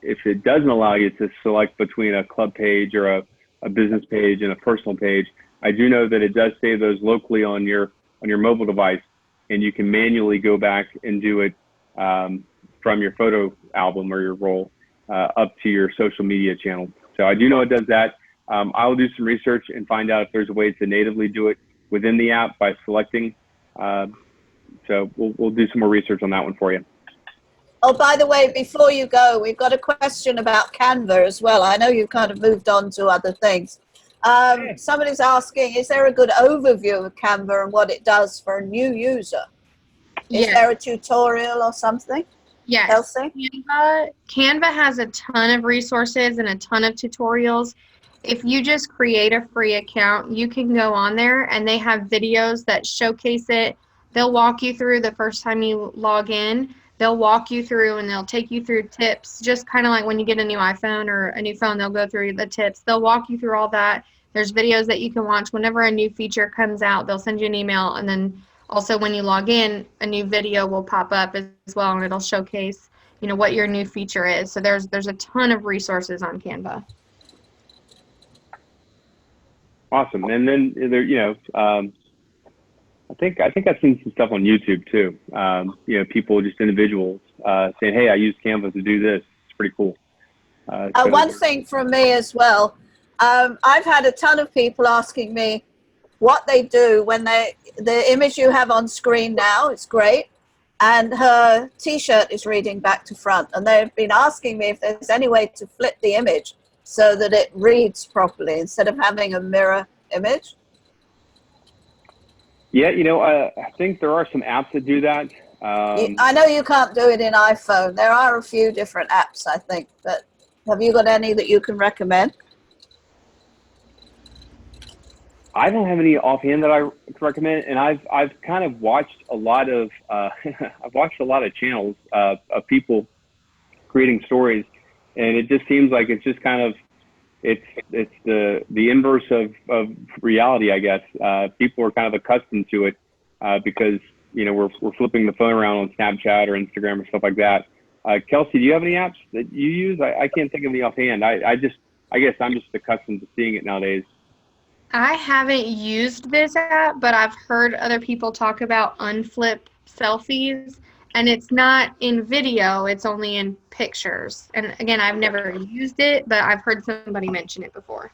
it doesn't allow you to select between a club page or a business page and a personal page, I do know that it does save those locally on your mobile device, and you can manually go back and do it from your photo album or your roll up to your social media channel. So I do know it does that. I will do some research and find out if there's a way to natively do it within the app by selecting. So we'll do some more research on that one for you. Oh, by the way, before you go, we've got a question about Canva as well. I know you've kind of moved on to other things. Somebody's asking, is there a good overview of Canva and what it does for a new user? Is there a tutorial or something? Yes. Kelsey? Canva has a ton of resources and a ton of tutorials. If you just create a free account, you can go on there and they have videos that showcase it. They'll walk you through the first time you log in. They'll walk you through and they'll take you through tips, just kind of like when you get a new iPhone or a new phone, they'll go through the tips. They'll walk you through all that. There's videos that you can watch whenever a new feature comes out. They'll send you an email, and then also when you log in, a new video will pop up as well, and it'll showcase, what your new feature is. So there's a ton of resources on Canva. Awesome. And then there, I think I've seen some stuff on YouTube too. People, just individuals, saying, "Hey, I use Canva to do this." It's pretty cool. One thing from me as well. I've had a ton of people asking me what they do when the image you have on screen now, it's great, and her T-shirt is reading back to front, and they've been asking me if there's any way to flip the image so that it reads properly instead of having a mirror image. Yeah, I think there are some apps that do that. I know you can't do it in iPhone. There are a few different apps, I think, but have you got any that you can recommend? I don't have any offhand that I can recommend, and I've kind of watched a lot of channels of people creating stories, and it just seems like it's just kind of it's the inverse of reality, I guess. People are kind of accustomed to it because we're flipping the phone around on Snapchat or Instagram or stuff like that. Kelsey, do you have any apps that you use? I can't think of any offhand. I guess I'm just accustomed to seeing it nowadays. I haven't used this app, but I've heard other people talk about unflip selfies, and it's not in video, it's only in pictures. And again, I've never used it, but I've heard somebody mention it before.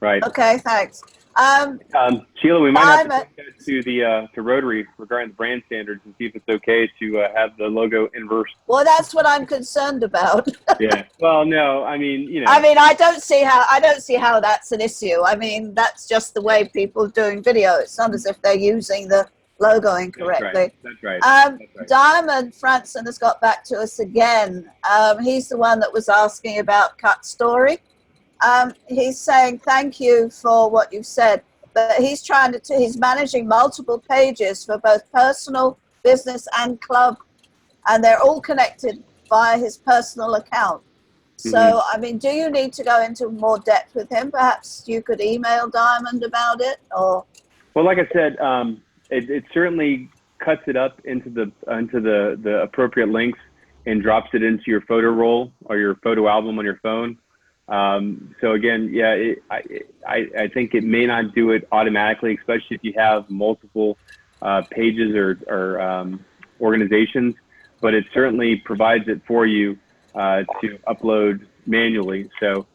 Right. Okay, thanks. Sheila, we might have to Diamond, take that to the to Rotary regarding the brand standards and see if it's okay to have the logo inverse. well, that's what I'm concerned about. Yeah. Well, no, I mean, you know. I mean, I don't see how that's an issue. I mean, that's just the way people doing video. It's not as if they're using the logo incorrectly. That's right. Um, That's right. Diamond Franson has got back to us again. He's the one that was asking about Cut Story. He's saying thank you for what you've said, but he's he's managing multiple pages for both personal, business, and club, and they're all connected via his personal account. So, I mean, do you need to go into more depth with him? Perhaps you could email Diamond about it, or? Well, like I said, it certainly cuts it up into the appropriate links and drops it into your photo roll or your photo album on your phone. So again, yeah, I think it may not do it automatically, especially if you have multiple pages or organizations, but it certainly provides it for you to upload manually. So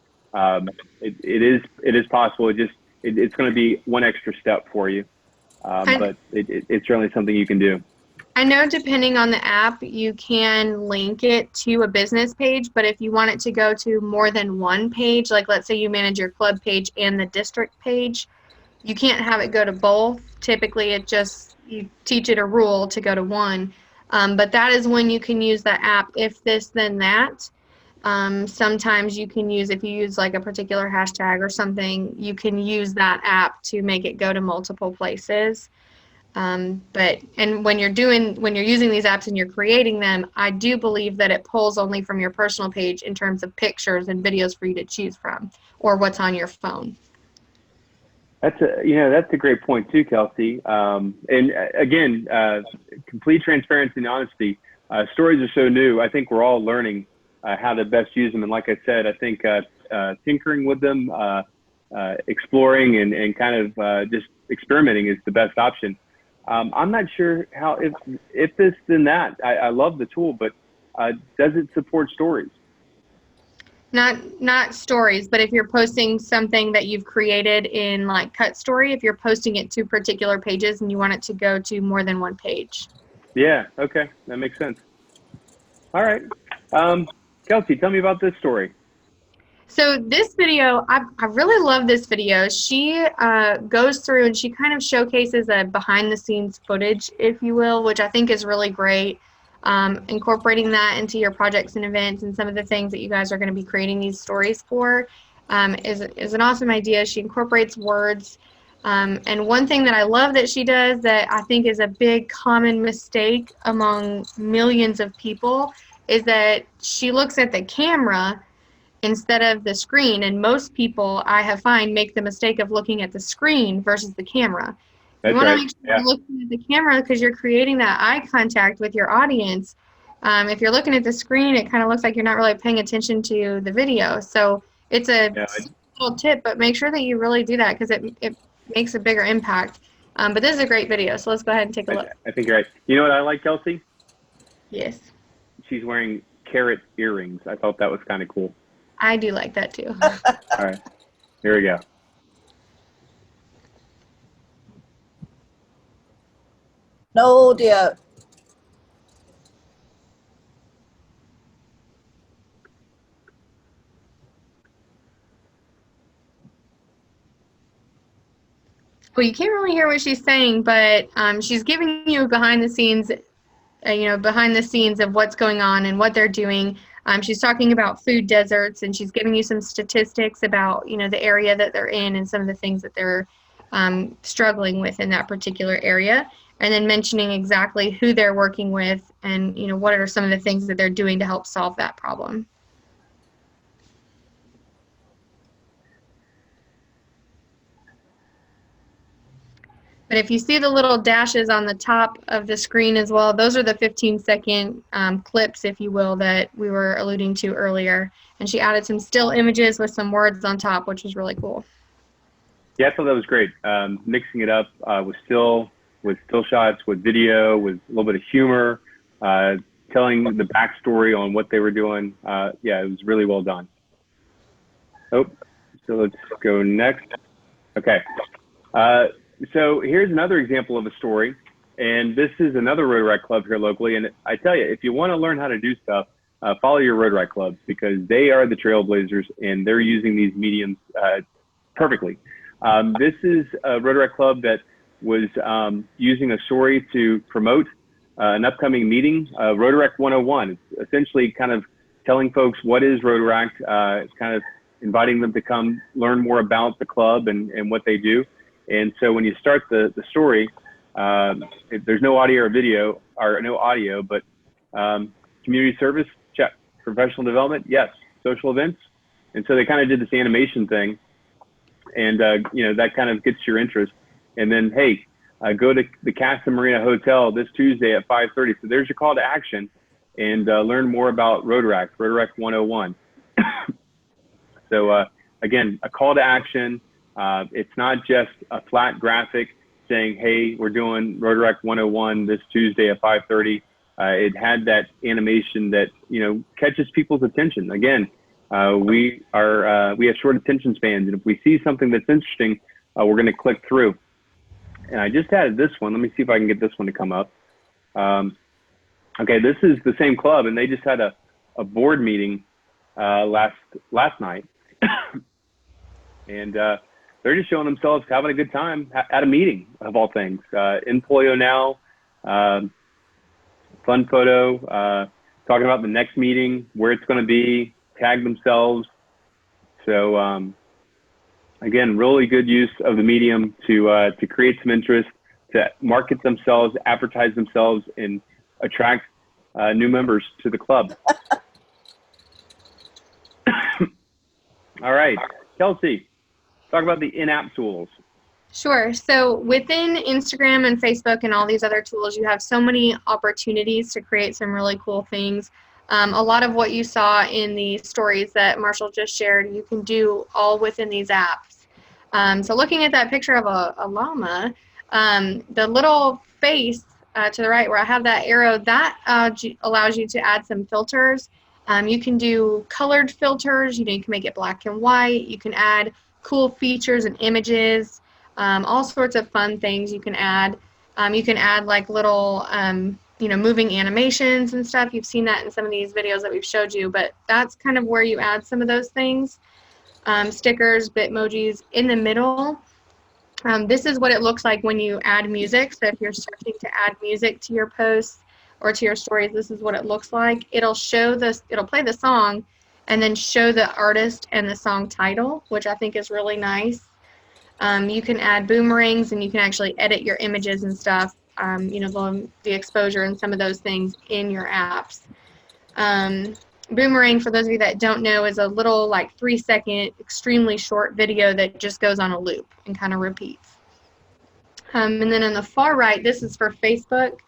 it is possible. It's going to be one extra step for you, but it's certainly something you can do. I know depending on the app, you can link it to a business page, but if you want it to go to more than one page, like let's say you manage your club page and the district page, you can't have it go to both. Typically, you teach it a rule to go to one, but that is when you can use the app, if this, then that. Sometimes you can use, if you use like a particular hashtag or something, you can use that app to make it go to multiple places. And when you're using these apps and you're creating them, I do believe that it pulls only from your personal page in terms of pictures and videos for you to choose from, or what's on your phone. That's a great point too, Kelsey. And again, complete transparency and honesty. Stories are so new. I think we're all learning how to best use them. And like I said, I think tinkering with them, exploring and kind of just experimenting is the best option. I'm not sure how, if this, then that. I love the tool, but does it support stories? Not stories, but if you're posting something that you've created in like Cut Story, if you're posting it to particular pages and you want it to go to more than one page. Yeah, okay, that makes sense. All right. Kelsey, tell me about this story. So this video, I really love this video. She goes through and she kind of showcases a behind the scenes footage, if you will, which I think is really great. Incorporating that into your projects and events and some of the things that you guys are going to be creating these stories for is an awesome idea. She incorporates words. And one thing that I love that she does that I think is a big common mistake among millions of people is that she looks at the camera instead of the screen, and most people I have found make the mistake of looking at the screen versus the camera. You want to make sure you're looking at the camera because you're creating that eye contact with your audience. If you're looking at the screen, it kind of looks like you're not really paying attention to the video. So it's a little tip, but make sure that you really do that because it makes a bigger impact. But this is a great video, so let's go ahead and take a look. I think you're right. You know what I like, Kelsey? Yes. She's wearing carrot earrings. I thought that was kind of cool. I do like that too. All right, here we go. No audio. Well, you can't really hear what she's saying, but she's giving you behind the scenes, behind the scenes of what's going on and what they're doing. She's talking about food deserts, and she's giving you some statistics about, the area that they're in and some of the things that they're struggling with in that particular area, and then mentioning exactly who they're working with and, what are some of the things that they're doing to help solve that problem. But if you see the little dashes on the top of the screen as well, those are the 15-second clips, if you will, that we were alluding to earlier. And she added some still images with some words on top, which was really cool. Yeah, I thought that was great. Mixing it up with still shots, with video, with a little bit of humor, telling the backstory on what they were doing. Yeah, it was really well done. Oh, so let's go next. Okay. So here's another example of a story. And this is another Rotary Club here locally. And I tell you, if you want to learn how to do stuff, follow your Rotary clubs, because they are the trailblazers and they're using these mediums perfectly. This is a Rotary club that was using a story to promote an upcoming meeting, Rotary 101. It's essentially kind of telling folks what is Rotary, kind of inviting them to come learn more about the club and what they do. And so when you start the story, there's no audio or video, or no audio, but community service, check. Professional development, yes. Social events. And so they kind of did this animation thing, and you know, that kind of gets your interest. And then, hey, go to the Casa Marina Hotel this Tuesday at 5:30. So there's your call to action, and learn more about Rotary 101. So again, a call to action. It's not just a flat graphic saying, hey, we're doing Rotary 101 this Tuesday at 5:30. It had that animation that, you know, catches people's attention. Again, we have short attention spans, and if we see something that's interesting, we're going to click through. And I just added this one. Let me see if I can get this one to come up. Okay, this is the same club, and they just had a board meeting last night, and they're just showing themselves having a good time at a meeting, of all things. In Polio now, fun photo, talking about the next meeting, where it's going to be, tag themselves. So again, really good use of the medium to create some interest, to market themselves, advertise themselves, and attract new members to the club. All right, Kelsey, talk about the in-app tools. Sure. So within Instagram and Facebook and all these other tools, you have so many opportunities to create some really cool things. A lot of what you saw in the stories that Marshall just shared, you can do all within these apps. So looking at that picture of a llama, the little face to the right where I have that arrow, that allows you to add some filters. You can do colored filters. You know, you can make it black and white. You can add cool features and images, all sorts of fun things you can add. You can add like little, you know, moving animations and stuff. You've seen that in some of these videos that we've showed you, but that's kind of where you add some of those things. Stickers, Bitmojis. In the middle, this is what it looks like when you add music. So if you're starting to add music to your posts or to your stories, this is what it looks like. It'll show this, it'll play the song and then show the artist and the song title, which I think is really nice. You can add boomerangs, and you can actually edit your images and stuff, you know, the exposure and some of those things in your apps. Boomerang, for those of you that don't know, is a little like 3-second, extremely short video that just goes on a loop and kind of repeats. And then on the far right, this is for Facebook.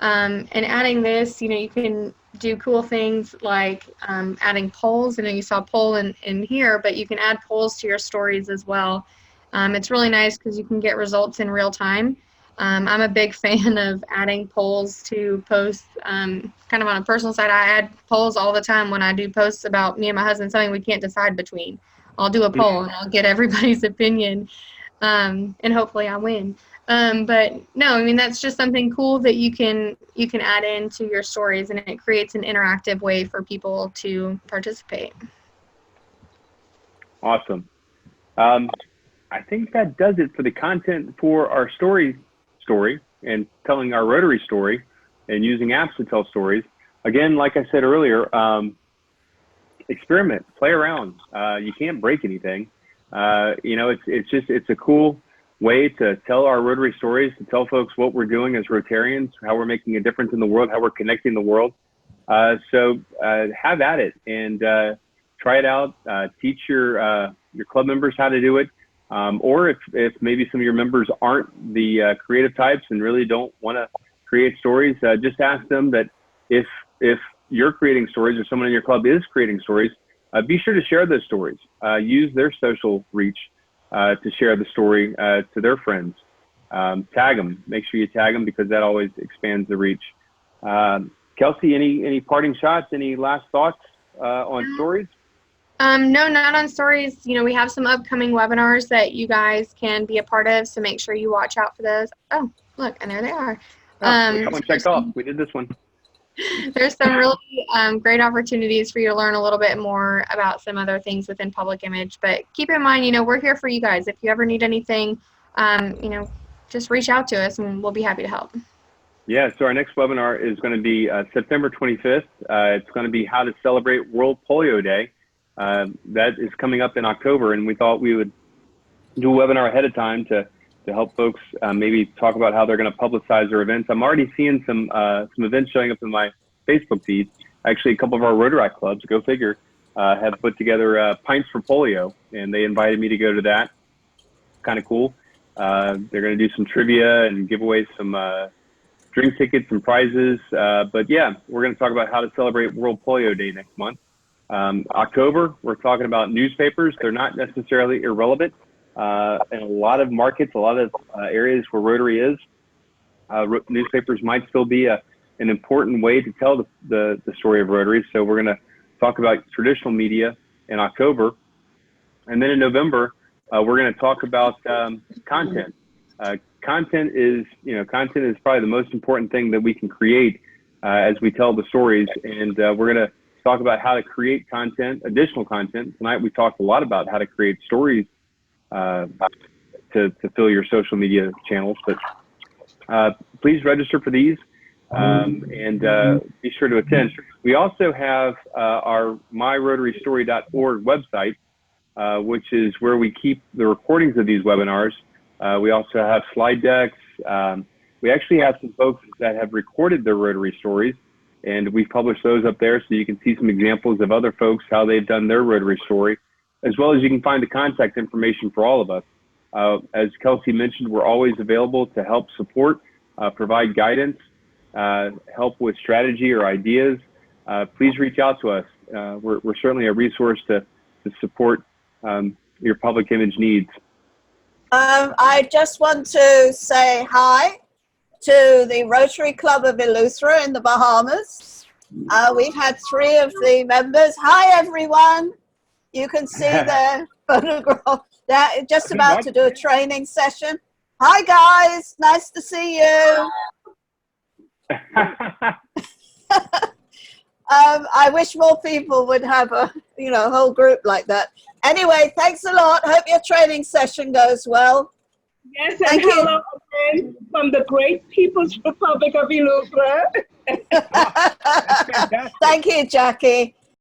And adding this, you know, you can do cool things like adding polls. I know you saw poll in here, but you can add polls to your stories as well. It's really nice because you can get results in real time. I'm a big fan of adding polls to posts. Kind of on a personal side, I add polls all the time when I do posts about me and my husband, something we can't decide between. I'll do a poll and I'll get everybody's opinion, and hopefully I win. But no, I mean, that's just something cool that you can add into your stories, and it creates an interactive way for people to participate. Awesome. I think that does it for the content for our story and telling our Rotary story and using apps to tell stories. Again, like I said earlier, experiment, play around. You can't break anything. You know, it's a cool way to tell our Rotary stories, to tell folks what we're doing as Rotarians, how we're making a difference in the world, how we're connecting the world. So have at it and try it out. Teach your club members how to do it. Or if maybe some of your members aren't the creative types and really don't want to create stories, just ask them that if you're creating stories or someone in your club is creating stories, be sure to share those stories. Use their social reach to share the story to their friends. Tag them. Make sure you tag them because that always expands the reach. Kelsey, any parting shots? Any last thoughts on stories? No, not on stories. You know, we have some upcoming webinars that you guys can be a part of, so make sure you watch out for those. Oh, look, and there they are. We got one checked off. We did this one. There's some really great opportunities for you to learn a little bit more about some other things within public image. But keep in mind, you know, we're here for you guys. If you ever need anything, you know, just reach out to us and we'll be happy to help. Yeah, so our next webinar is going to be September 25th. It's going to be how to celebrate World Polio Day. That is coming up in October, and we thought we would do a webinar ahead of time to help folks maybe talk about how they're going to publicize their events. I'm already seeing some events showing up in my Facebook feed. Actually, a couple of our Rotary clubs, go figure, have put together Pints for Polio, and they invited me to go to that. Kind of cool. They're going to do some trivia and give away some drink tickets and prizes. But yeah, we're going to talk about how to celebrate World Polio Day next month. October, we're talking about newspapers. They're not necessarily irrelevant. In a lot of markets, a lot of areas where Rotary is, newspapers might still be an important way to tell the story of Rotary. So we're going to talk about traditional media in October. And then in November, we're going to talk about content. Content is probably the most important thing that we can create as we tell the stories. And we're going to talk about how to create content, additional content. Tonight we talked a lot about how to create stories to fill your social media channels. But please register for these and be sure to attend. We also have our myrotarystory.org website, which is where we keep the recordings of these webinars. We also have slide decks. We actually have some folks that have recorded their Rotary stories, and we've published those up there so you can see some examples of other folks, how they've done their Rotary story, as well as you can find the contact information for all of us. As Kelsey mentioned, we're always available to help support, provide guidance, help with strategy or ideas. Please reach out to us. We're certainly a resource to support your public image needs. I just want to say hi to the Rotary Club of Eleuthera in the Bahamas. We've had 3 of the members. Hi, everyone. You can see their photograph. They're just about to do a training session. Hi, guys. Nice to see you. I wish more people would have a whole group like that. Anyway, thanks a lot. Hope your training session goes well. Yes, and hello again from the great People's Republic of Eleuthera. Thank you, Jackie.